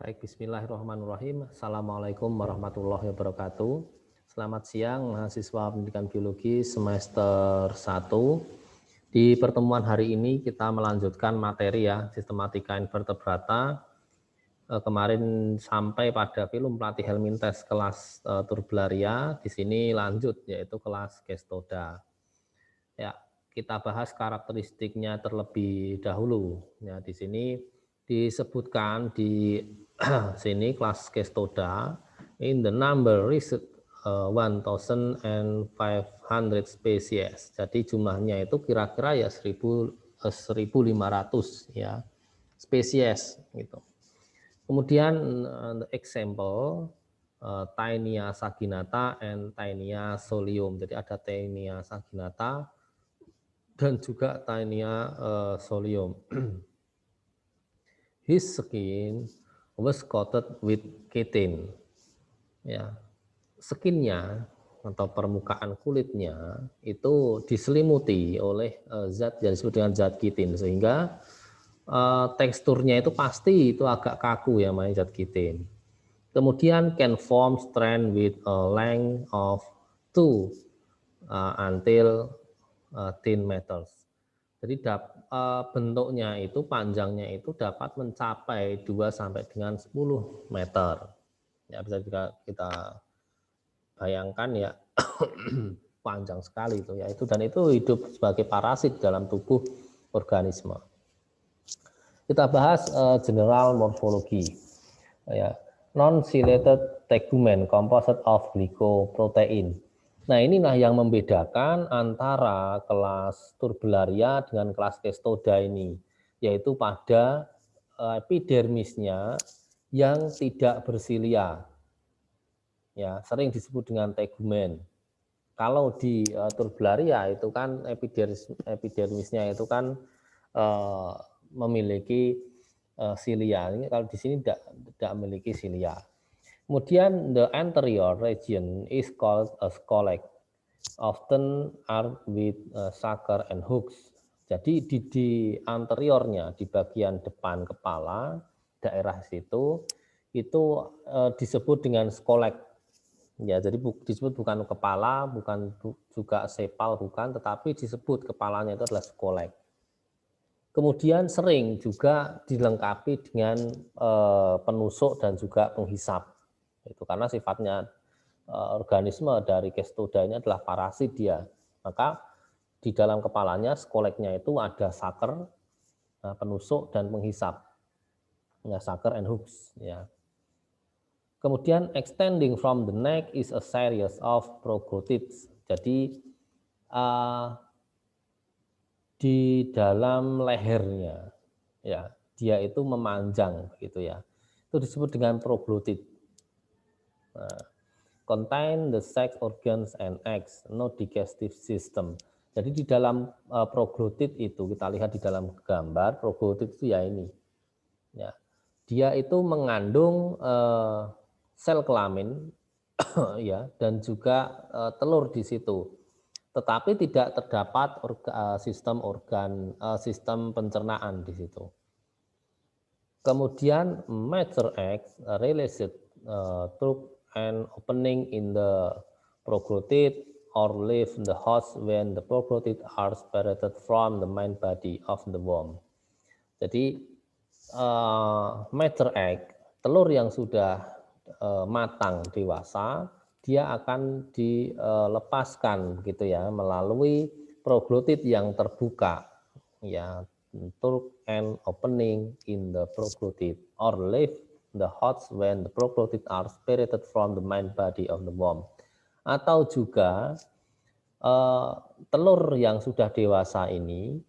Baik, bismillahirrahmanirrahim. Assalamualaikum warahmatullahi wabarakatuh. Selamat siang mahasiswa pendidikan biologi semester 1. Di pertemuan hari ini kita melanjutkan materi ya, sistematika invertebrata. Kemarin sampai pada filum pelatih Helminthes kelas Turbellaria, di sini lanjut yaitu kelas Gestoda. Ya, kita bahas karakteristiknya terlebih dahulu. Ya, di sini disebutkan di sini kelas Gestoda in the number is 1,500 spesies. Jadi jumlahnya itu kira-kira ya 1.500 ya spesies gitu. Kemudian example Taenia saginata and Taenia solium. Jadi ada Taenia saginata dan juga Taenia solium. His skin was coated with chitin. Ya, skinnya atau permukaan kulitnya itu diselimuti oleh zat yang disebut dengan zat chitin, sehingga teksturnya itu pasti itu agak kaku ya, main zat chitin. Kemudian can form strand with a length of 2 until 10 meters. Jadi bentuknya itu, panjangnya itu dapat mencapai 2 sampai dengan 10 meter. Ya, bisa kita bayangkan ya, panjang sekali itu ya, dan itu hidup sebagai parasit dalam tubuh organisme. Kita bahas general morfologi. Ya, non-ciliated tegumen composed of glycoprotein. Nah, inilah yang membedakan antara kelas Turbellaria dengan kelas Gestoda ini, yaitu pada epidermisnya yang tidak bersilia. Ya, sering disebut dengan tegumen. Kalau di Turbellaria itu kan epidermisnya itu kan memiliki silia. Ini kalau di sini tidak memiliki silia. Kemudian the anterior region is called a scolex, often armed with sucker and hooks. Jadi di anteriornya, di bagian depan kepala, daerah situ, itu disebut dengan scolex. Ya, jadi disebut bukan kepala, bukan juga sepal, bukan, tetapi disebut kepalanya itu adalah scolex. Kemudian sering juga dilengkapi dengan penusuk dan juga penghisap. Itu karena sifatnya organisme dari Gestoda ini adalah parasit dia. Maka di dalam kepalanya, skoleknya itu ada sucker, penusuk dan penghisap. Ya, sucker and hooks ya. Kemudian extending from the neck is a series of proglottids. Jadi di dalam lehernya ya, dia itu memanjang gitu ya. Itu disebut dengan proglottid. Nah, contain the sex organs and eggs, no digestive system. Jadi di dalam proglottid itu, kita lihat di dalam gambar, proglottid itu ya ini. Ya. Dia itu mengandung sel kelamin ya, dan juga telur di situ. Tetapi tidak terdapat sistem pencernaan di situ. Kemudian mature eggs released through an opening in the proglottid or leave the host when the proglottid are separated from the main body of the worm. Jadi mature egg, telur yang sudah matang dewasa, dia akan dilepaskan gitu ya melalui proglottid yang terbuka ya, through an opening in the proglottid or leave the host when the proglottid are separated from the main body of the worm. Atau juga telur yang sudah dewasa ini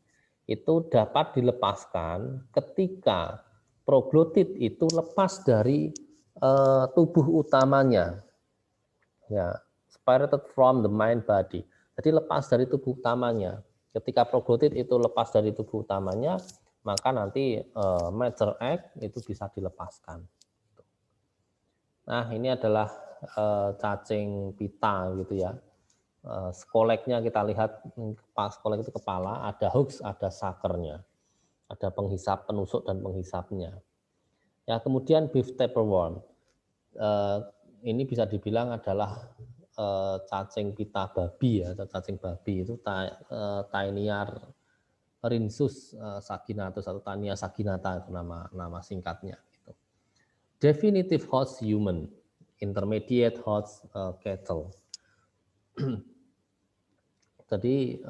itu dapat dilepaskan ketika proglottid itu lepas dari tubuh utamanya, ya, separated from the main body. Jadi lepas dari tubuh utamanya. Ketika proglottid itu lepas dari tubuh utamanya, maka nanti mature egg itu bisa dilepaskan. Nah, ini adalah cacing pita gitu ya. Skoleknya kita lihat, skolek itu kepala, ada hooks, ada suckernya, ada penghisap, penusuk dan penghisapnya. Ya, kemudian beef tapeworm. Ini bisa dibilang adalah cacing pita babi ya, atau cacing babi itu Taenia rhinsus saginatus atau Taenia saginata itu nama singkatnya. Gitu. Definitive host human, intermediate host cattle. Jadi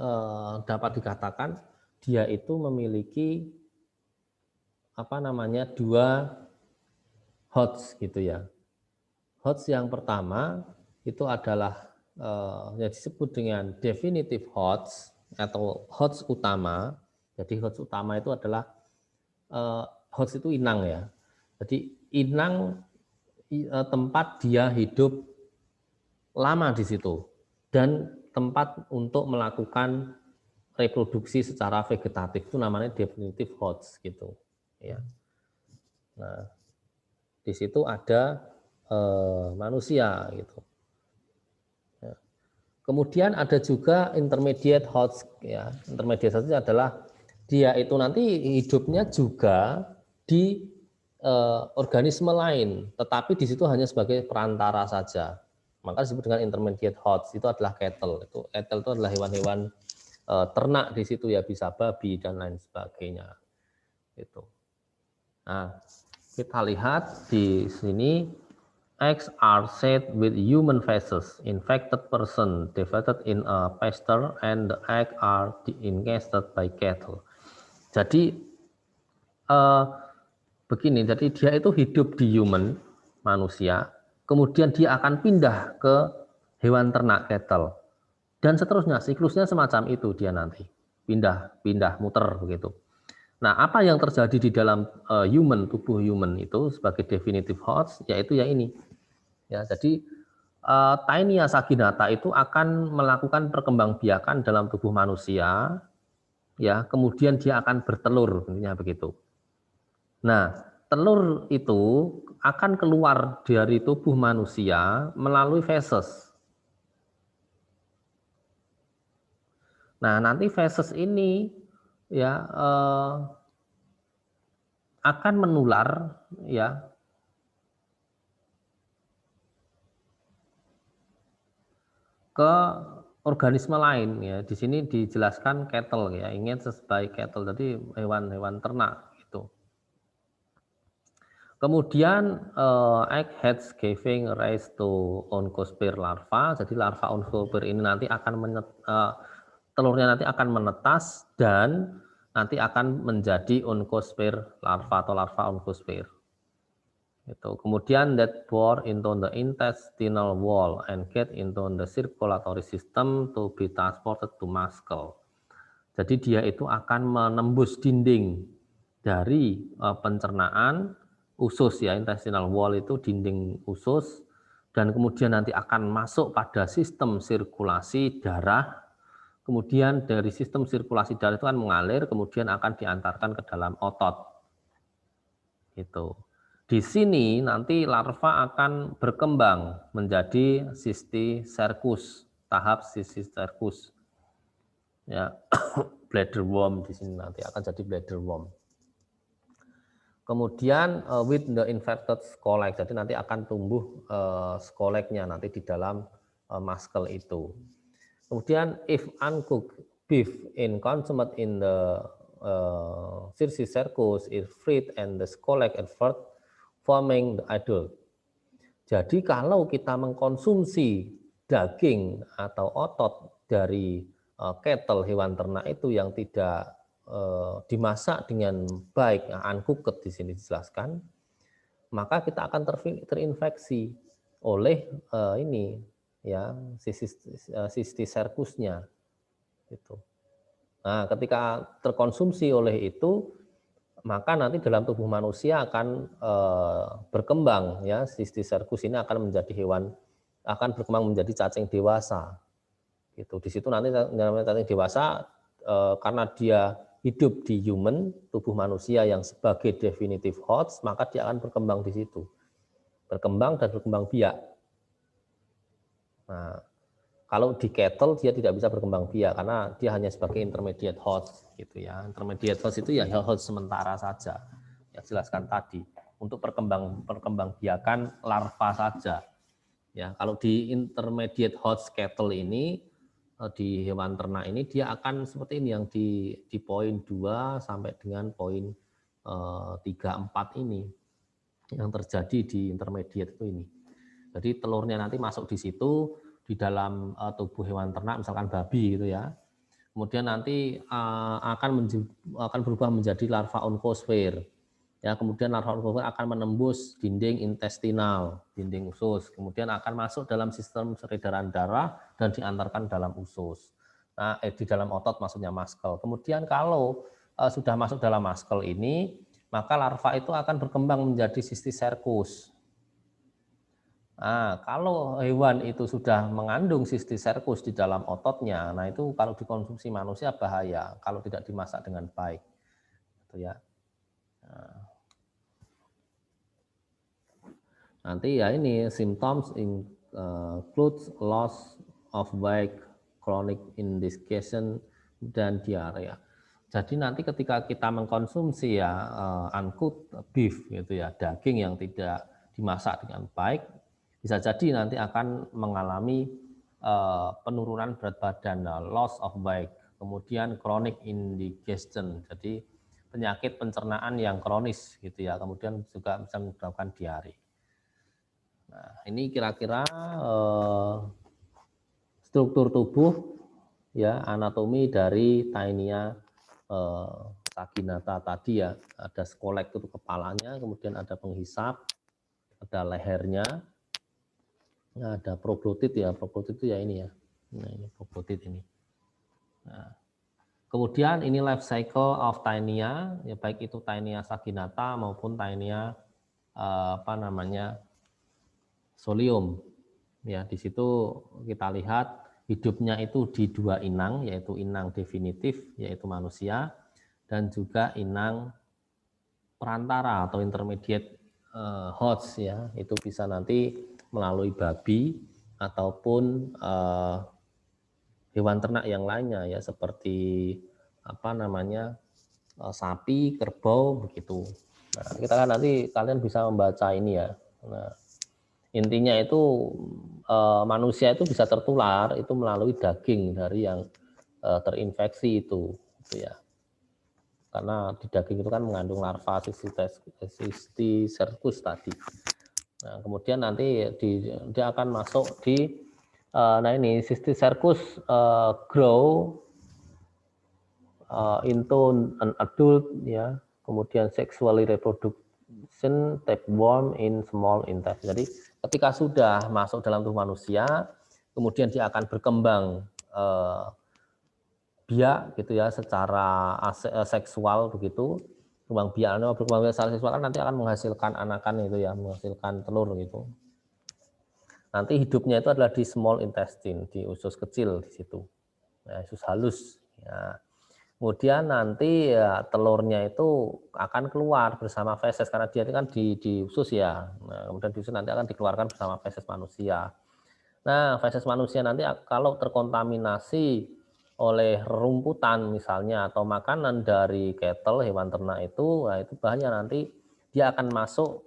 dapat dikatakan dia itu memiliki dua host gitu ya. Host yang pertama itu adalah yang disebut dengan definitive host atau host utama. Jadi host utama itu adalah host itu inang ya. Jadi inang tempat dia hidup lama di situ dan tempat untuk melakukan reproduksi secara vegetatif itu namanya definitive host gitu ya. Nah, di situ ada manusia gitu. Ya. Kemudian ada juga intermediate host ya. Intermediate host adalah dia itu nanti hidupnya juga di organisme lain, tetapi di situ hanya sebagai perantara saja. Maka disebut dengan intermediate host, itu adalah cattle. Cattle itu adalah hewan-hewan ternak di situ ya, bisa babi dan lain sebagainya. Itu. Nah, kita lihat di sini eggs are set with human faces. Infected person divided in a pasture and the egg are encased by cattle. Jadi begini, jadi dia itu hidup di human, manusia, kemudian dia akan pindah ke hewan ternak cattle, dan seterusnya, siklusnya semacam itu dia nanti, pindah, muter begitu. Nah, apa yang terjadi di dalam tubuh human itu sebagai definitive host, yaitu ya ini. Ya, jadi Taenia saginata itu akan melakukan perkembangbiakan dalam tubuh manusia, ya, kemudian dia akan bertelur, intinya begitu. Nah, telur itu akan keluar dari tubuh manusia melalui feses. Nah, nanti feses ini ya akan menular ya ke organisme lain ya. Di sini dijelaskan cattle ya, ingin sebagai cattle, jadi hewan-hewan ternak itu. Kemudian eggheads giving rise to oncosphere larva. Jadi larva oncosphere ini nanti akan telurnya nanti akan menetas dan nanti akan menjadi oncosphere larva atau larva oncosphere. Itu. Kemudian that bore into the intestinal wall and get into the circulatory system to be transported to muscle. Jadi dia itu akan menembus dinding dari pencernaan usus ya, intestinal wall itu dinding usus, dan kemudian nanti akan masuk pada sistem sirkulasi darah. Kemudian dari sistem sirkulasi darah itu akan mengalir, kemudian akan diantarkan ke dalam otot. Itu. Di sini nanti larva akan berkembang menjadi cysticercus, tahap cysticercus. Ya, bladder worm di sini nanti akan jadi bladder worm. Kemudian with the inverted scolex, jadi nanti akan tumbuh scolexnya nanti di dalam muscle itu. Kemudian if uncooked beef in consumed in the cysticercus is freed and the scolex advert forming the adult. Jadi kalau kita mengkonsumsi daging atau otot dari cattle, hewan ternak itu yang tidak dimasak dengan baik, uncooked di sini dijelaskan, maka kita akan terinfeksi oleh ini ya cysticercusnya itu. Nah, ketika terkonsumsi oleh itu, maka nanti dalam tubuh manusia akan berkembang ya, cysticercus ini akan menjadi hewan, akan berkembang menjadi cacing dewasa. Gitu. Di situ nanti namanya cacing dewasa karena dia hidup di human, tubuh manusia yang sebagai definitive host, maka dia akan berkembang di situ. Berkembang dan berkembang biak. Nah, kalau di cattle dia tidak bisa berkembang biak karena dia hanya sebagai intermediate host gitu ya. Intermediate host itu ya host sementara saja. Yang jelaskan tadi. untuk perkembangbiakan larva saja. Ya, kalau di intermediate host cattle ini, di hewan ternak ini dia akan seperti ini yang di poin 2 sampai dengan poin 3, 4 ini yang terjadi di intermediate itu ini. Jadi telurnya nanti masuk di situ di dalam tubuh hewan ternak, misalkan babi gitu ya. Kemudian nanti akan berubah menjadi larva onkosfer. Ya, kemudian larva onkosfer akan menembus dinding intestinal, dinding usus. Kemudian akan masuk dalam sistem peredaran darah dan diantarkan dalam usus. Nah, di dalam otot maksudnya muscle. Kemudian kalau sudah masuk dalam muscle ini, maka larva itu akan berkembang menjadi cysticercus. Nah, kalau hewan itu sudah mengandung cysticercus di dalam ototnya, nah itu kalau dikonsumsi manusia bahaya kalau tidak dimasak dengan baik. Gitu ya. Nah, nanti ya ini symptoms includes loss of weight, chronic indigestion, dan diarrhea. Jadi nanti ketika kita mengkonsumsi ya uncooked beef gitu ya, daging yang tidak dimasak dengan baik, bisa jadi nanti akan mengalami penurunan berat badan, loss of weight, kemudian chronic indigestion, jadi penyakit pencernaan yang kronis gitu ya, kemudian juga bisa menyebabkan diare. Nah, ini kira-kira struktur tubuh ya, anatomi dari Taenia saginata tadi ya. Ada skolek itu kepalanya, kemudian ada penghisap, ada lehernya, ada proboscis ya, proboscis itu ya ini ya. Nah, ini proboscis ini. Nah, kemudian ini life cycle of Taenia, ya baik itu Taenia saginata maupun Taenia solium. Ya, di situ kita lihat hidupnya itu di 2 inang, yaitu inang definitif yaitu manusia dan juga inang perantara atau intermediate host ya, itu bisa nanti melalui babi ataupun hewan ternak yang lainnya ya, seperti sapi, kerbau begitu. Nah, kita kan nanti kalian bisa membaca ini ya. Nah, intinya itu manusia itu bisa tertular itu melalui daging dari yang terinfeksi itu ya. Karena di daging itu kan mengandung larva cysticercus tadi. Nah, kemudian nanti dia akan masuk di nah ini cysticercus grow into an adult ya. Kemudian sexually reproduction tapeworm in small intestine. Jadi ketika sudah masuk dalam tubuh manusia, kemudian dia akan berkembang biak gitu ya, secara seksual begitu. Berkembang biak secara seksual kan nanti akan menghasilkan anakan itu ya, menghasilkan telur gitu. Nanti hidupnya itu adalah di small intestine, di usus kecil di situ. Ya, usus halus ya. Kemudian nanti ya, telurnya itu akan keluar bersama feses karena dia kan di usus ya. Nah, kemudian di usus nanti akan dikeluarkan bersama feses manusia. Nah, feses manusia nanti kalau terkontaminasi oleh rumputan misalnya atau makanan dari cattle hewan ternak itu, nah itu bahaya nanti dia akan masuk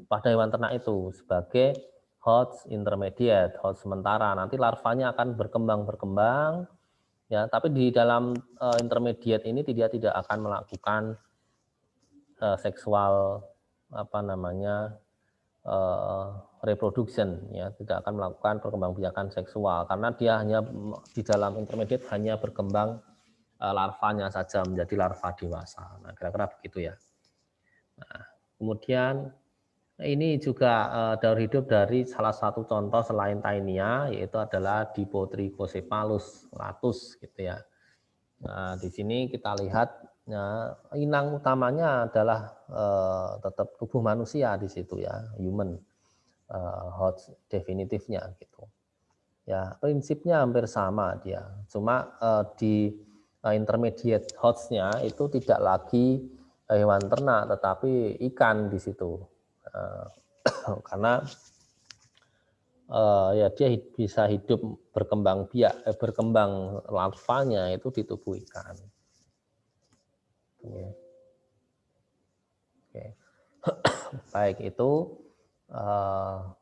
pada hewan ternak itu sebagai host intermediate, host sementara. Nanti larvanya akan berkembang ya, tapi di dalam intermediate ini dia tidak akan melakukan seksual reproduction ya, tidak akan melakukan perkembangbiakan seksual karena dia hanya di dalam intermediate hanya berkembang larvanya saja menjadi larva dewasa. Nah, kira-kira begitu ya. Nah, kemudian ini juga daur hidup dari salah satu contoh selain Taenia, yaitu adalah Dipotrichocephalus latus gitu ya. Nah, di sini kita lihat ya, inang utamanya adalah tetap tubuh manusia di situ ya, human host definitifnya gitu. Ya, prinsipnya hampir sama dia. Cuma di intermediate host-nya itu tidak lagi hewan ternak tetapi ikan di situ. Karena ya dia bisa hidup berkembang berkembang larvanya itu di tubuh ikan. Oke. baik itu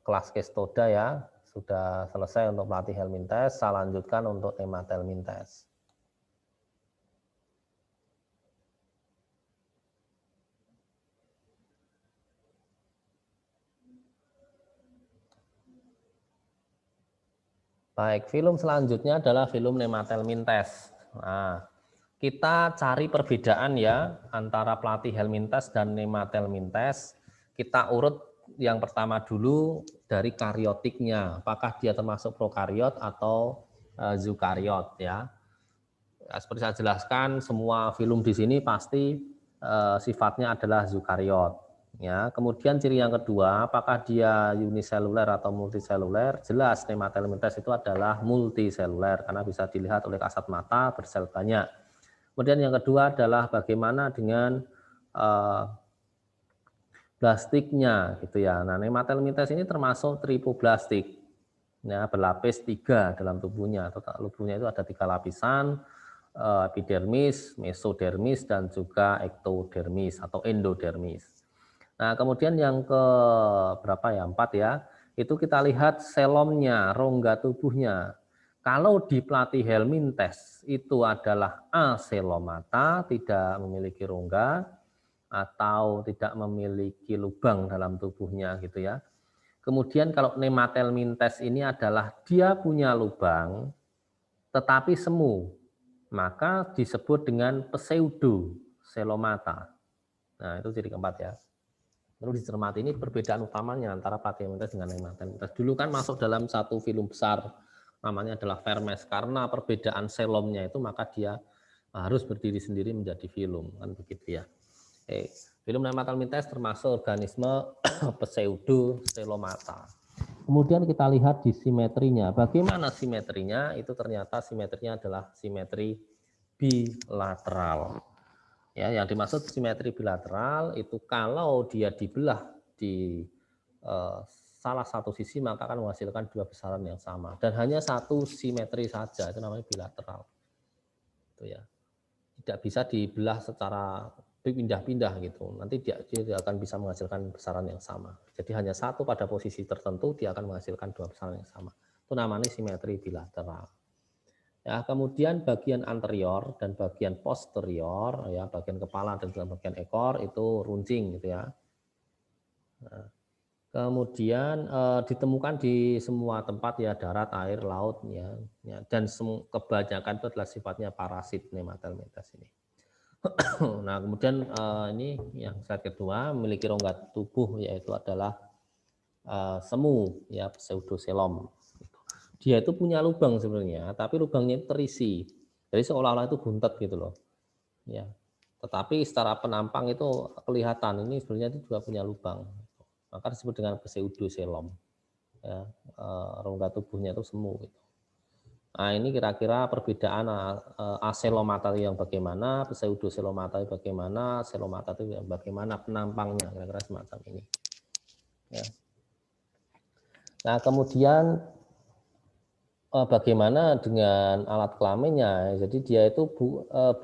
kelas Kestoda ya, sudah selesai untuk melatih Helminthes, saya lanjutkan untuk Nematelminthes. Baik, film selanjutnya adalah film Nematelminthes. Nah, kita cari perbedaan ya antara pelatih Helminthes dan Nematelminthes. Kita urut yang pertama dulu dari karyotiknya. Apakah dia termasuk prokaryot atau zukariot ya. Seperti saya jelaskan, semua film di sini pasti sifatnya adalah zukariot. Ya, kemudian ciri yang kedua, apakah dia uniseluler atau multiseluler? Jelas Nematelminthes itu adalah multiseluler karena bisa dilihat oleh kasat mata bersel banyak. Kemudian yang kedua adalah bagaimana dengan blastiknya gitu ya. Nah, Nematelminthes ini termasuk tripoblastik. Ya, berlapis 3 dalam tubuhnya. Tubuhnya itu ada 3 lapisan, epidermis, mesodermis, dan juga ektodermis atau endodermis. Nah, kemudian yang ke berapa ya? 4 ya. Itu kita lihat selomnya, rongga tubuhnya. Kalau di pelatih Helminthes itu adalah aselomata, tidak memiliki rongga atau tidak memiliki lubang dalam tubuhnya gitu ya. Kemudian kalau Nematelminthes ini adalah dia punya lubang tetapi semu, maka disebut dengan pseudo selomata. Nah, itu ciri keempat ya. Perlu dicermati, ini perbedaan utamanya antara Platyhelminthes dengan Nematelminthes. Dulu kan masuk dalam satu film besar, namanya adalah Vermes. Karena perbedaan selomnya itu, maka dia harus berdiri sendiri menjadi film, kan begitu ya. Film Nematelminthes termasuk organisme pseudo selomata. Kemudian kita lihat di simetrinya. Bagaimana simetrinya? Itu ternyata simetrinya adalah simetri bilateral. Ya, yang dimaksud simetri bilateral itu kalau dia dibelah di salah satu sisi maka akan menghasilkan 2 besaran yang sama dan hanya satu simetri saja, itu namanya bilateral. Itu ya. Tidak bisa dibelah secara pindah-pindah gitu. Nanti dia akan bisa menghasilkan besaran yang sama. Jadi hanya satu pada posisi tertentu dia akan menghasilkan 2 besaran yang sama. Itu namanya simetri bilateral. Ya, kemudian bagian anterior dan bagian posterior, ya, bagian kepala dan juga bagian ekor itu runcing gitu ya. Nah, kemudian ditemukan di semua tempat ya, darat, air, laut ya, dan kebanyakan itu adalah sifatnya parasit Nematelminthes ini. Nah, kemudian ini yang slide kedua, memiliki rongga tubuh yaitu adalah semu ya, pseudoselom. Dia itu punya lubang sebenarnya, tapi lubangnya itu terisi. Jadi seolah-olah itu buntet gitu loh. Ya. Tetapi secara penampang itu kelihatan ini sebenarnya itu juga punya lubang. Maka disebut dengan pseudoselom. Ya, rongga tubuhnya itu semu gitu. Nah, ini kira-kira perbedaan aselomata yang bagaimana, pseudoselomata bagaimana, selomata itu bagaimana penampangnya, kira-kira semacam ini. Ya. Nah, kemudian bagaimana dengan alat kelaminnya? Jadi dia itu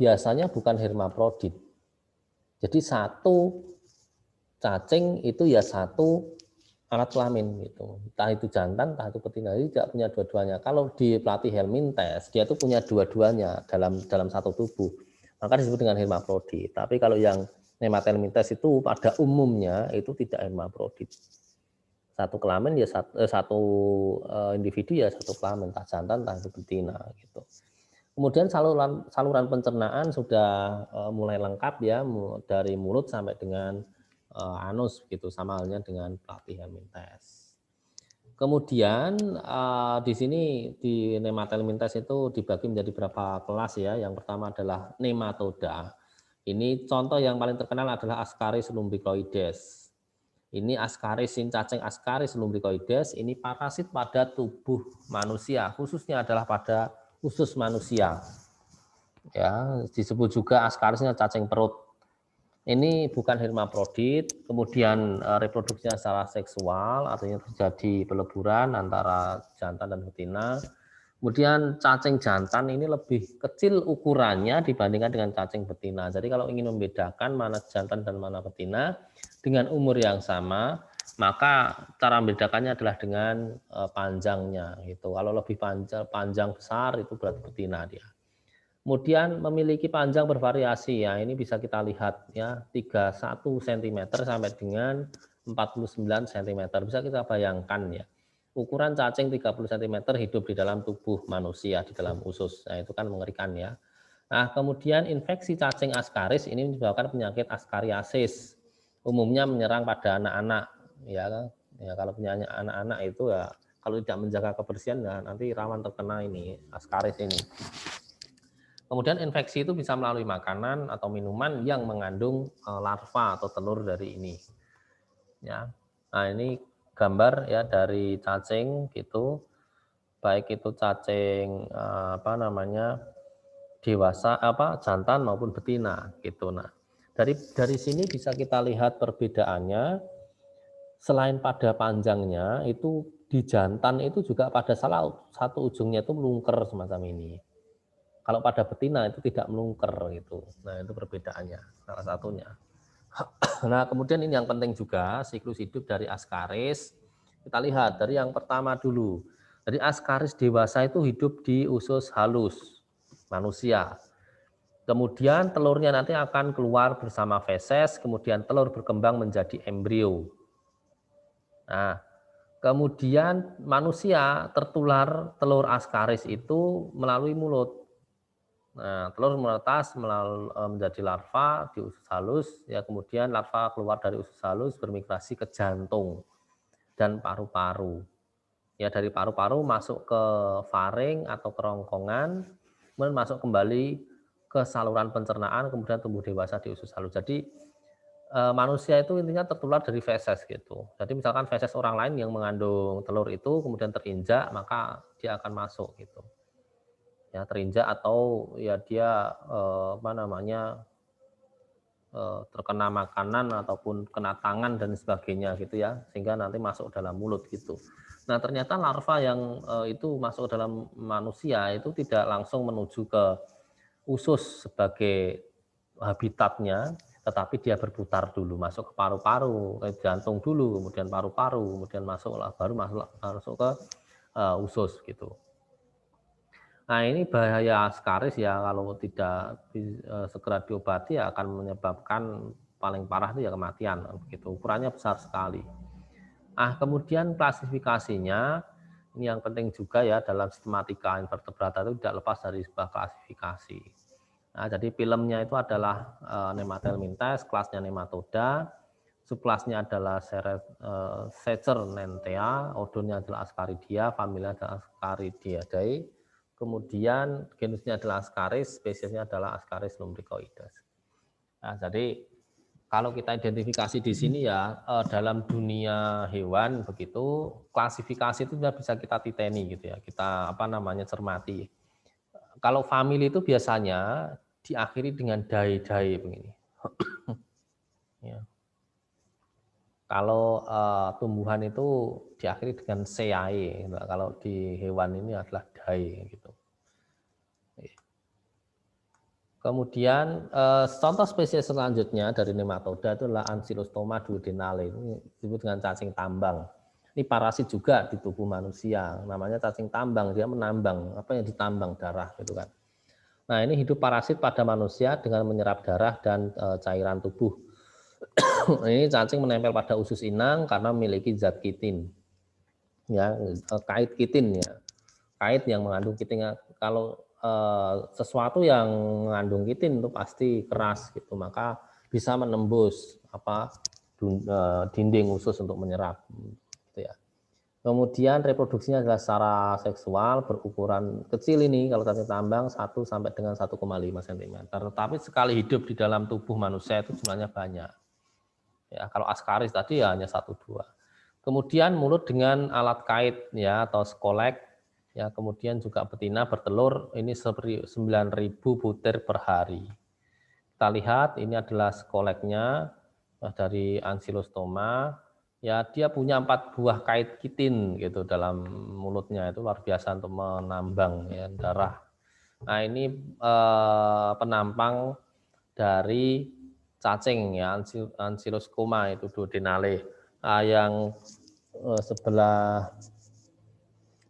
biasanya bukan hermafrodit. Jadi satu cacing itu ya satu alat kelamin gitu. Entah itu jantan, entah itu betina. Jadi tidak punya dua-duanya. Kalau di pelatih Helminthes, dia itu punya dua-duanya dalam satu tubuh. Maka disebut dengan hermafrodit. Tapi kalau yang Nematelminthes itu pada umumnya itu tidak hermafrodit. Satu kelamin ya satu individu ya satu kelamin, entah jantan entah itu betina gitu. Kemudian saluran pencernaan sudah mulai lengkap ya, dari mulut sampai dengan anus gitu, sama halnya dengan pelatih Helminthes. Kemudian di sini di Nematelminthes itu dibagi menjadi beberapa kelas ya. Yang pertama adalah nematoda. Ini contoh yang paling terkenal adalah Ascaris lumbricoides. Ini Ascaris, cacing Ascaris lumbricoides, ini parasit pada tubuh manusia, khususnya adalah pada usus manusia. Ya, disebut juga Ascarisnya cacing perut. Ini bukan hermafrodit, kemudian reproduksinya secara seksual, artinya terjadi peleburan antara jantan dan betina. Kemudian cacing jantan ini lebih kecil ukurannya dibandingkan dengan cacing betina. Jadi kalau ingin membedakan mana jantan dan mana betina dengan umur yang sama, maka cara membedakannya adalah dengan panjangnya gitu. Kalau lebih panjang besar itu berarti betina dia. Kemudian memiliki panjang bervariasi ya, ini bisa kita lihat ya 31 cm sampai dengan 49 cm. Bisa kita bayangkan ya. Ukuran cacing 30 cm hidup di dalam tubuh manusia, di dalam usus. Nah, itu kan mengerikan ya. Nah, kemudian infeksi cacing askaris ini menyebabkan penyakit askariasis. Umumnya menyerang pada anak-anak ya. Ya kalau punya anak-anak itu ya kalau tidak menjaga kebersihan ya nanti rawan terkena ini askaris ini. Kemudian infeksi itu bisa melalui makanan atau minuman yang mengandung larva atau telur dari ini. Ya. Nah, ini gambar ya dari cacing gitu, baik itu cacing apa namanya? Dewasa apa jantan maupun betina gitu. Nah, dari sini bisa kita lihat perbedaannya selain pada panjangnya itu di jantan itu juga pada salah satu ujungnya itu melungker semacam ini. Kalau pada betina itu tidak melungker gitu. Nah, itu perbedaannya salah satunya. Nah, kemudian ini yang penting juga siklus hidup dari askaris. Kita lihat dari yang pertama dulu. Dari askaris dewasa itu hidup di usus halus manusia. Kemudian telurnya nanti akan keluar bersama feses, kemudian telur berkembang menjadi embrio. Nah, kemudian manusia tertular telur askaris itu melalui mulut. Nah, telur menetas menjadi larva di usus halus, ya kemudian larva keluar dari usus halus bermigrasi ke jantung dan paru-paru. Ya dari paru-paru masuk ke faring atau kerongkongan, kemudian masuk kembali ke saluran pencernaan, kemudian tumbuh dewasa di usus halus. Jadi manusia itu intinya tertular dari feses gitu. Jadi misalkan feses orang lain yang mengandung telur itu kemudian terinjak, maka dia akan masuk gitu. Ya terinjak atau ya dia apa namanya terkena makanan ataupun kena tangan dan sebagainya gitu ya sehingga nanti masuk dalam mulut gitu. Nah ternyata larva yang itu masuk dalam manusia itu tidak langsung menuju ke usus sebagai habitatnya, tetapi dia berputar dulu masuk ke paru-paru, ke jantung dulu, kemudian paru-paru, kemudian baru masuk ke usus gitu. Nah ini bahaya askaris ya kalau tidak segera diobati ya akan menyebabkan paling parah itu ya kematian begitu. Ukurannya besar sekali. Ah kemudian klasifikasinya ini yang penting juga ya dalam sistematika invertebrata itu tidak lepas dari sebuah klasifikasi. Nah, jadi filmnya itu adalah Nemathelminthes, kelasnya Nematoda, subkelasnya adalah Secernentea, ordonya adalah Ascaridia, familia adalah Ascaridiidae, kemudian genusnya adalah Ascaris, spesiesnya adalah Ascaris lumbricoides. Nah, jadi kalau kita identifikasi di sini ya dalam dunia hewan begitu klasifikasi itu sudah bisa kita titeni gitu ya, kita apa namanya cermati. Kalau famili itu biasanya diakhiri dengan dai-dai begini. Ya. Kalau tumbuhan itu diakhiri dengan seae. Kalau di hewan ini adalah dai gitu. Kemudian contoh spesies selanjutnya dari nematoda itu adalah Ancylostoma duodenale. Ini disebut dengan cacing tambang. Ini parasit juga di tubuh manusia. Namanya cacing tambang, dia menambang apa yang ditambang darah gitu kan. Nah, ini hidup parasit pada manusia dengan menyerap darah dan cairan tubuh. Ini cacing menempel pada usus inang karena memiliki zat kitin. Ya, kait kitin ya. Kait yang mengandung kitin. Kalau sesuatu yang mengandung kitin itu pasti keras gitu, maka bisa menembus apa dinding usus untuk menyerap gitu ya. Kemudian reproduksinya adalah secara seksual berukuran kecil ini kalau cacing tambang 1 sampai dengan 1,5 cm. Tetapi sekali hidup di dalam tubuh manusia itu jumlahnya banyak. Ya, kalau askaris tadi ya hanya 1-2. Kemudian mulut dengan alat kait ya atau skolek. Ya, kemudian juga betina bertelur ini 9.000 butir per hari. Kita lihat ini adalah skoleknya dari Ancylostoma Ya, dia punya 4 buah kait kitin gitu dalam mulutnya, itu luar biasa untuk menambang ya darah. Nah, ini penampang dari cacing ya, Ancyloscoma itu duodenale. Nah, yang sebelah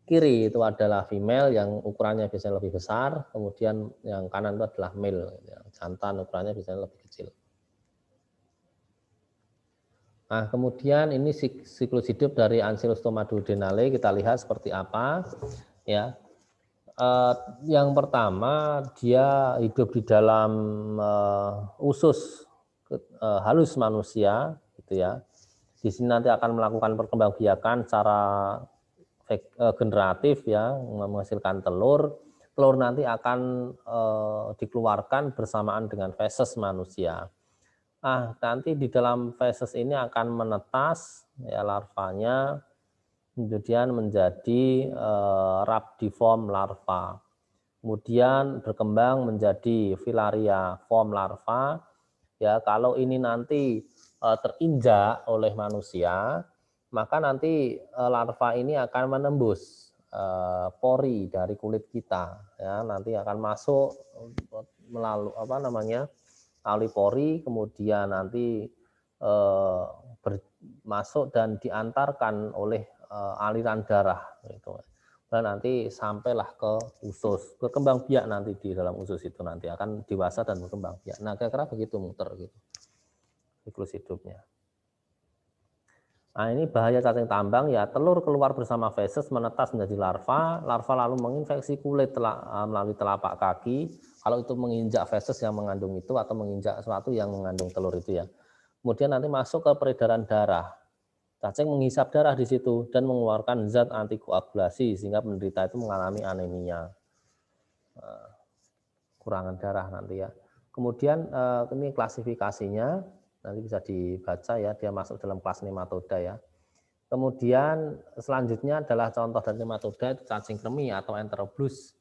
kiri itu adalah female yang ukurannya biasanya lebih besar, kemudian yang kanan itu adalah male, yang jantan ukurannya biasanya lebih kecil. Nah, kemudian ini siklus hidup dari Ancylostoma duodenale, kita lihat seperti apa. Ya, yang pertama dia hidup di dalam usus halus manusia, gitu ya. Di sini nanti akan melakukan perkembangbiakan secara generatif ya, menghasilkan telur. Telur nanti akan dikeluarkan bersamaan dengan feses manusia. Nanti di dalam feses ini akan menetas ya larvanya, kemudian menjadi rhabdiform larva. Kemudian berkembang menjadi filaria form larva. Ya, kalau ini nanti terinjak oleh manusia, maka nanti larva ini akan menembus pori dari kulit kita. Ya, nanti akan masuk melalui melalui pori, kemudian nanti masuk dan diantarkan oleh aliran darah gitu. Dan nanti sampailah ke usus, berkembang biak nanti di dalam usus itu nanti akan dewasa dan berkembang biak. Nah, kira-kira begitu muter gitu siklus hidupnya. Nah, ini bahaya cacing tambang ya, telur keluar bersama feses menetas menjadi larva, larva lalu menginfeksi kulit melalui telapak kaki. Kalau itu menginjak feses yang mengandung itu atau menginjak sesuatu yang mengandung telur itu ya. Kemudian nanti masuk ke peredaran darah. Cacing menghisap darah di situ dan mengeluarkan zat antikoagulasi sehingga penderita itu mengalami anemia, kurangan darah nanti ya. Kemudian ini klasifikasinya nanti bisa dibaca ya, dia masuk dalam kelas nematoda ya. Kemudian selanjutnya adalah contoh dari nematoda itu cacing kremi atau Enteroblus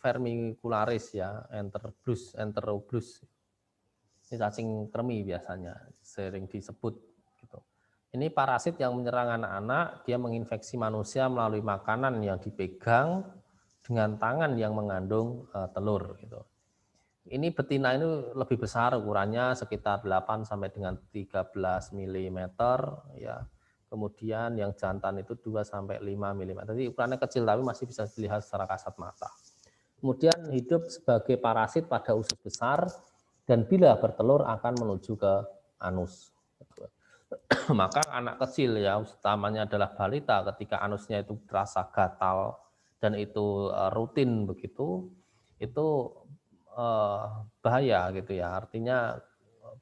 vermicularis ya, Enteroblus. Ini cacing kremi biasanya sering disebut gitu. Ini parasit yang menyerang anak-anak, dia menginfeksi manusia melalui makanan yang dipegang dengan tangan yang mengandung telur gitu. Ini betina ini lebih besar ukurannya sekitar 8 sampai dengan 13 mm ya. Kemudian yang jantan itu 2 sampai 5 mm. Jadi ukurannya kecil tapi masih bisa dilihat secara kasat mata. Kemudian hidup sebagai parasit pada usus besar dan bila bertelur akan menuju ke anus. Maka anak kecil ya, utamanya adalah balita, ketika anusnya itu terasa gatal dan itu rutin begitu, itu bahaya gitu ya. Artinya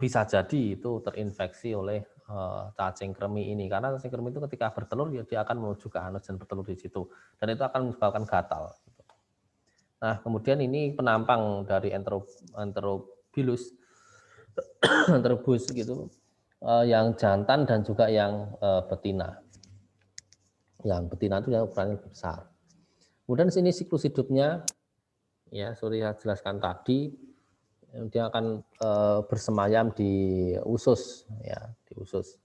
bisa jadi itu terinfeksi oleh cacing kremi ini, karena cacing kremi itu ketika bertelur ya dia akan menuju ke anus dan bertelur di situ, dan itu akan menyebabkan gatal. Nah, kemudian ini penampang dari Enterobilus Enterobus gitu, yang jantan dan juga yang betina. Yang betina itu yang ukurannya lebih besar. Kemudian sini siklus hidupnya, ya sudah saya jelaskan tadi, dia akan bersemayam di usus, ya di usus.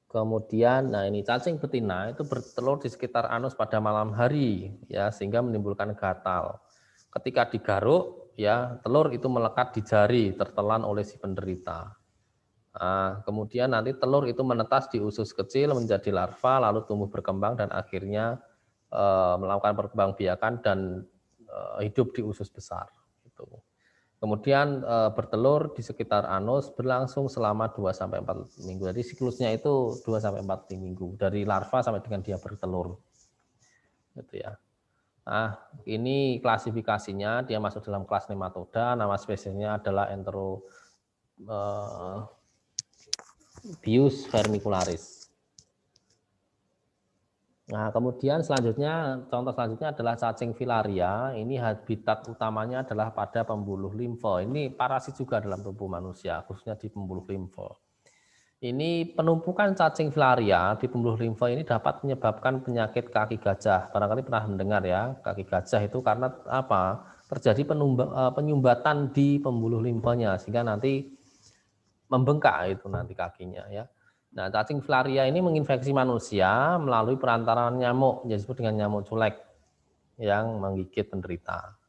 Kemudian, nah ini cacing betina itu bertelur di sekitar anus pada malam hari, ya sehingga menimbulkan gatal. Ketika digaruk, ya telur itu melekat di jari, tertelan oleh si penderita. Nah, kemudian nanti telur itu menetas di usus kecil menjadi larva, lalu tumbuh berkembang dan akhirnya melakukan perkembangbiakan dan hidup di usus besar. Gitu. Kemudian bertelur di sekitar anus berlangsung selama 2 sampai 4 minggu. Jadi siklusnya itu 2 sampai 4 minggu dari larva sampai dengan dia bertelur. Gitu ya. Nah, ini klasifikasinya, dia masuk dalam kelas nematoda, nama spesiesnya adalah Enterobius vermicularis. Nah, kemudian selanjutnya, contoh selanjutnya adalah cacing filaria. Ini habitat utamanya adalah pada pembuluh limfe. Ini parasit juga dalam tubuh manusia, khususnya di pembuluh limfe. Ini penumpukan cacing filaria di pembuluh limfe ini dapat menyebabkan penyakit kaki gajah. Barangkali pernah mendengar ya, kaki gajah itu karena apa? Terjadi penyumbatan di pembuluh limfenya, sehingga nanti membengkak itu nanti kakinya ya. Nah, cacing filaria ini menginfeksi manusia melalui perantaraan nyamuk yang disebut dengan nyamuk culek yang menggigit penderita.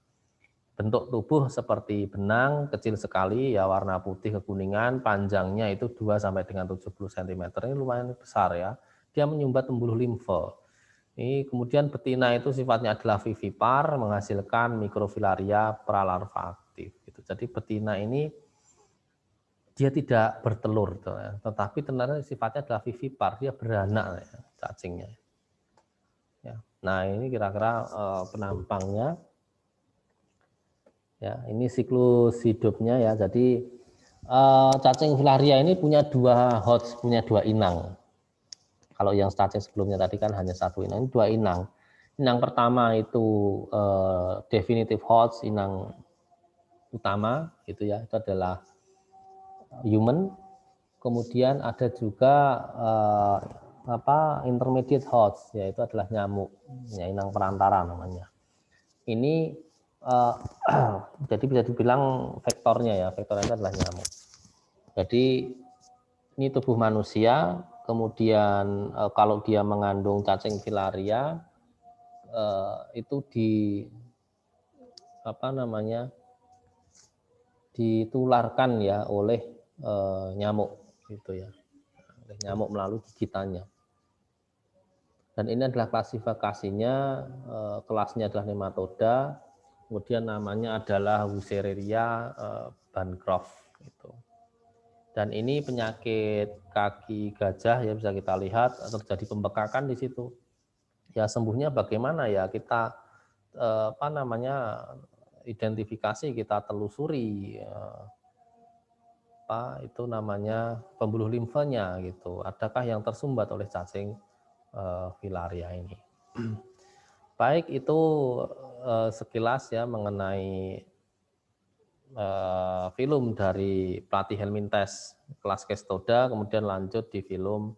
Bentuk tubuh seperti benang, kecil sekali, ya warna putih kekuningan, panjangnya itu 2 sampai dengan 70 cm. Ini lumayan besar ya. Dia menyumbat pembuluh limfe. Ini kemudian betina itu sifatnya adalah vivipar, menghasilkan mikrofilaria pralarva aktif. Gitu. Jadi betina ini dia tidak bertelur, tetapi ternyata sifatnya adalah vivipar, dia beranak ya, cacingnya. Ya. Nah ini kira-kira penampangnya. Ya, ini siklus hidupnya ya. Jadi cacing filaria ini punya 2 host, punya 2 inang. Kalau yang cacing sebelumnya tadi kan hanya 1 inang, ini 2 inang. Inang pertama itu definitive host, inang utama gitu ya. Itu adalah human. Kemudian ada juga intermediate host, yaitu adalah nyamuk, ya, inang perantara namanya. Ini jadi bisa dibilang vektornya ya, vektornya adalah nyamuk. Jadi ini tubuh manusia, kemudian kalau dia mengandung cacing filaria itu ditularkan ya oleh nyamuk gitu ya, oleh nyamuk melalui gigitannya. Dan ini adalah klasifikasinya, kelasnya adalah nematoda, kemudian namanya adalah Wuchereria Bancroft gitu. Dan ini penyakit kaki gajah ya, bisa kita lihat terjadi pembekakan di situ. Ya sembuhnya bagaimana ya, kita identifikasi, kita telusuri itu namanya pembuluh limfanya gitu. Adakah yang tersumbat oleh cacing filaria ini? Baik, itu sekilas ya mengenai film dari pelatih Helminthes kelas Kestoda, kemudian lanjut di film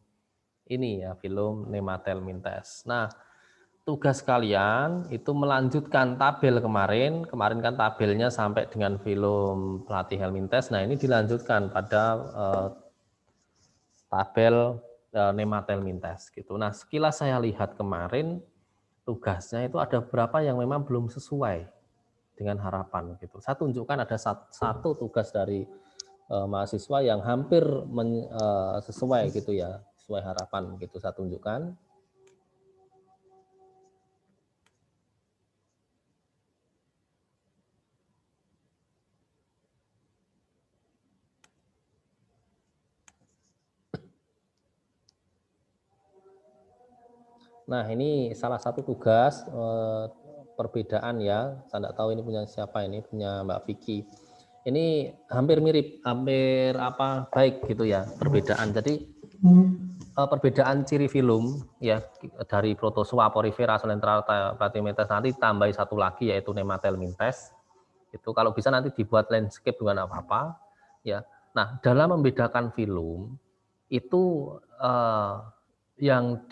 ini ya, film Nemathelminthes. Nah, tugas kalian itu melanjutkan tabel kemarin kan tabelnya sampai dengan film pelatih Helminthes. Nah, ini dilanjutkan pada tabel Nemathelminthes gitu. Nah, sekilas saya lihat kemarin tugasnya itu ada beberapa yang memang belum sesuai dengan harapan gitu. Saya tunjukkan ada satu tugas dari mahasiswa yang hampir sesuai gitu ya, sesuai harapan gitu saya tunjukkan. Nah, ini salah satu tugas perbedaan ya. Saya tidak tahu ini punya siapa, ini punya Mbak Vicky. Ini hampir mirip, hampir baik gitu ya perbedaan. Jadi perbedaan ciri film ya dari Protozoa, Porifera, Coelenterata, Platymethes nanti tambahi satu lagi yaitu Nemathelminthes. Itu kalau bisa nanti dibuat landscape dengan apa-apa ya. Nah, dalam membedakan film itu yang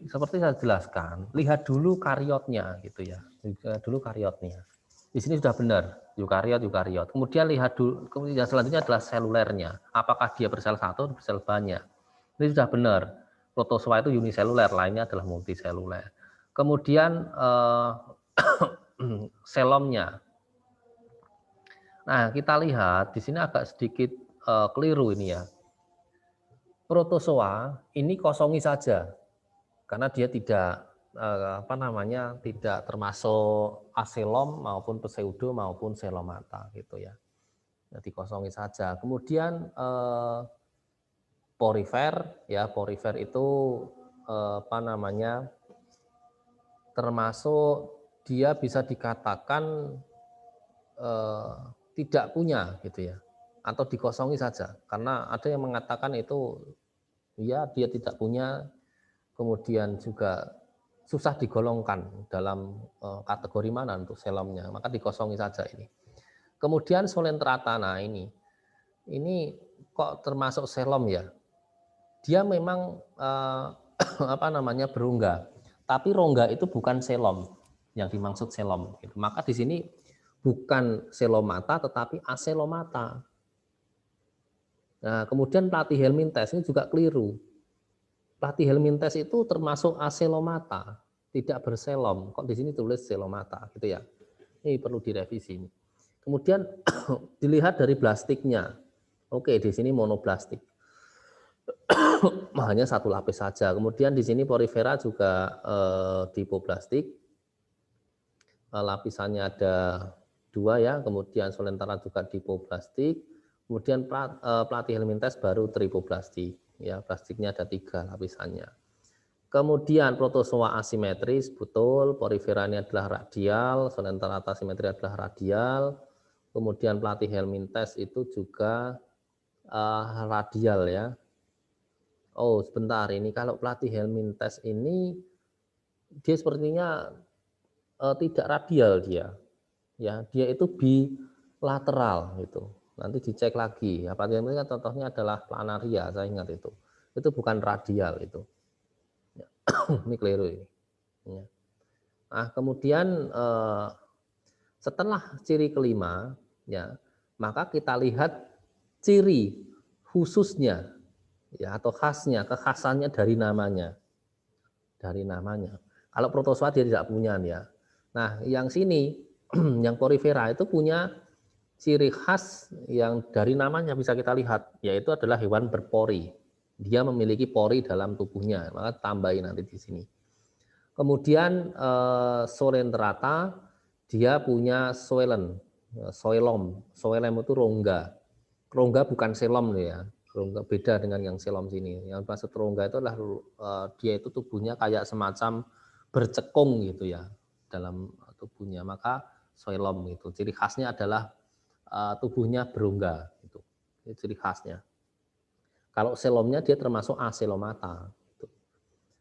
seperti saya jelaskan, lihat dulu kariotnya gitu ya. Lihat dulu kariotnya. Di sini sudah benar, eukariot. Kemudian lihat dulu, kemudian selanjutnya adalah selulernya. Apakah dia bersel satu atau bersel banyak? Ini sudah benar. Protozoa itu uniseluler, lainnya adalah multiseluler. Kemudian selomnya. Nah, kita lihat di sini agak sedikit keliru ini ya. Protozoa ini kosongi saja karena dia tidak tidak termasuk aselom maupun pseudo maupun selomata gitu ya. Jadi kosongi saja. Kemudian porifer ya, porifer itu termasuk dia bisa dikatakan tidak punya gitu ya, atau dikosongi saja karena ada yang mengatakan itu ya dia tidak punya, kemudian juga susah digolongkan dalam kategori mana untuk selomnya, maka dikosongi saja ini. Kemudian Coelenterata, nah ini kok termasuk selom ya, dia memang berongga, tapi rongga itu bukan selom yang dimaksud selom gitu. Maka di sini bukan selomata tetapi aselomata. Nah, kemudian pelatih Helminthes ini juga keliru. Pelatih Helminthes itu termasuk aselomata, tidak berselom. Kok di sini tulis selomata gitu ya. Ini perlu direvisi. Kemudian dilihat dari blastiknya. Oke, di sini monoblastik. Hanya satu lapis saja. Kemudian di sini porifera juga dipoblastik. Lapisannya ada 2 ya, kemudian solentara juga dipoblastik. Kemudian pelatih Helminthes baru tripoblastik. Ya, plastiknya ada 3 lapisannya. Kemudian protozoa asimetris, betul, porifera ini adalah radial, solenterata asimetri adalah radial. Kemudian pelatih Helminthes itu juga radial ya. Oh, sebentar, ini kalau pelatih Helminthes ini dia sepertinya tidak radial dia. Ya, dia itu bilateral gitu. Nanti dicek lagi. Ya, pelatih Helminthes kan contohnya adalah planaria, saya ingat itu. Itu bukan radial itu. Ya. Ini keliru ini. Ya. Nah, kemudian setelah ciri kelima, ya, maka kita lihat ciri khususnya, ya, atau khasnya, kekhasannya dari namanya, Kalau protozoa dia tidak punya, ya. Nah, yang sini, yang porifera itu punya ciri khas yang dari namanya bisa kita lihat, yaitu adalah hewan berpori. Dia memiliki pori dalam tubuhnya, maka tambahin nanti di sini. Kemudian Solenterata dia punya soilen, soilem itu rongga. Rongga bukan selom ya, rongga beda dengan yang selom sini. Yang maksud rongga itu adalah dia itu tubuhnya kayak semacam bercekung gitu ya dalam tubuhnya. Maka soilom itu ciri khasnya adalah tubuhnya berongga itu ciri khasnya. Kalau selomnya dia termasuk aselomata.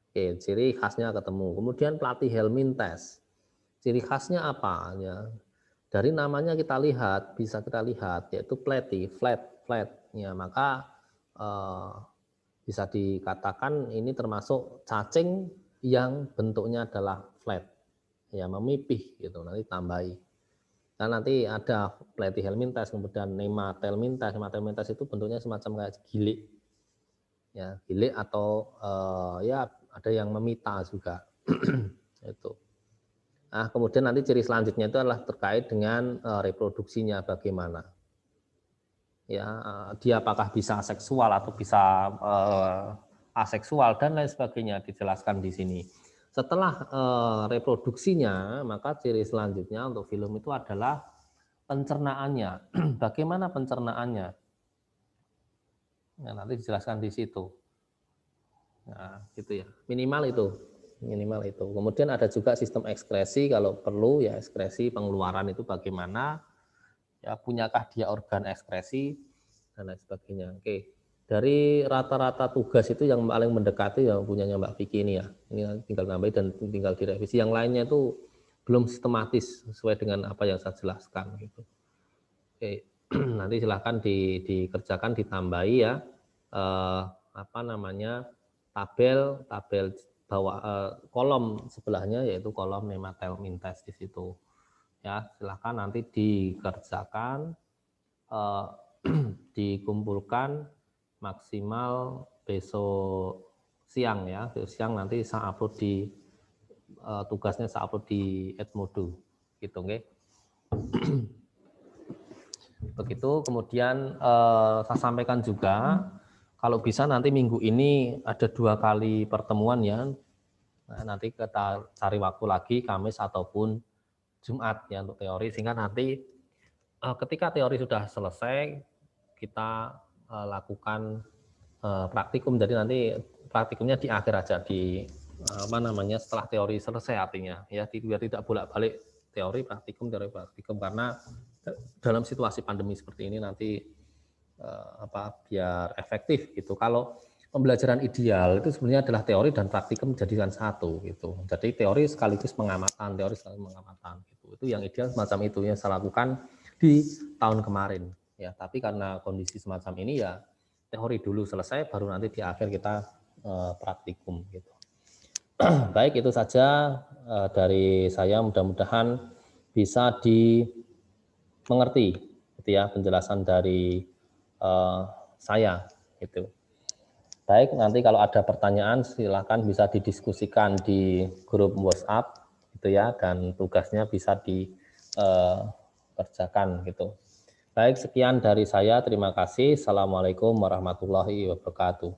Oke, ciri khasnya ketemu. Kemudian pelatih Helminthes. Ciri khasnya apa? Ya, dari namanya kita lihat, bisa kita lihat, yaitu platy, flat. Ya, maka bisa dikatakan ini termasuk cacing yang bentuknya adalah flat, ya memipih gitu. Nanti tambahi. Nah, nanti ada platy Helminthes, kemudian Nematelmintes itu bentuknya semacam kayak gilik, ya gilik atau ya ada yang memita juga. Itu. Nah, kemudian nanti ciri selanjutnya itu adalah terkait dengan reproduksinya bagaimana. Ya, dia apakah bisa seksual atau bisa aseksual dan lain sebagainya dijelaskan di sini. Setelah reproduksinya, maka ciri selanjutnya untuk film itu adalah pencernaannya. Bagaimana pencernaannya? Nah, nanti dijelaskan di situ. Nah, gitu ya. Minimal itu. Kemudian ada juga sistem ekskresi kalau perlu ya, ekskresi pengeluaran itu bagaimana? Ya, punyakah dia organ ekskresi dan lain sebagainya. Oke. Dari rata-rata tugas itu yang paling mendekati yang punyanya Mbak Vicky ini ya. Ini tinggal nambahin dan tinggal direvisi. Yang lainnya itu belum sistematis sesuai dengan apa yang saya jelaskan gitu. Oke. Nanti silahkan dikerjakan ditambahi ya. Apa namanya? tabel bawah kolom sebelahnya yaitu kolom Nematelmintes di situ. Ya, silakan nanti dikerjakan, dikumpulkan maksimal besok siang ya. Besok siang nanti saya upload di tugasnya saya upload di Edmodo gitu, oke. Begitu. Kemudian saya sampaikan juga kalau bisa nanti minggu ini ada 2 kali pertemuan ya. Nah, nanti kita cari waktu lagi Kamis ataupun Jumat ya untuk teori, sehingga nanti ketika teori sudah selesai kita lakukan praktikum. Jadi nanti praktikumnya di akhir aja di apa namanya setelah teori selesai artinya ya, biar tidak bolak-balik teori praktikum karena dalam situasi pandemi seperti ini nanti biar efektif gitu. Kalau pembelajaran ideal itu sebenarnya adalah teori dan praktikum menjadikan satu gitu. Jadi teori sekaligus pengamatan gitu. Itu yang ideal semacam itu yang saya lakukan di tahun kemarin ya. Tapi karena kondisi semacam ini ya teori dulu selesai baru nanti di akhir kita praktikum gitu. Baik, itu saja dari saya, mudah-mudahan bisa dimengerti gitu ya penjelasan dari saya gitu. Baik, nanti kalau ada pertanyaan silakan bisa didiskusikan di grup WhatsApp gitu ya, dan tugasnya bisa dikerjakan gitu. Baik, sekian dari saya. Terima kasih. Assalamualaikum warahmatullahi wabarakatuh.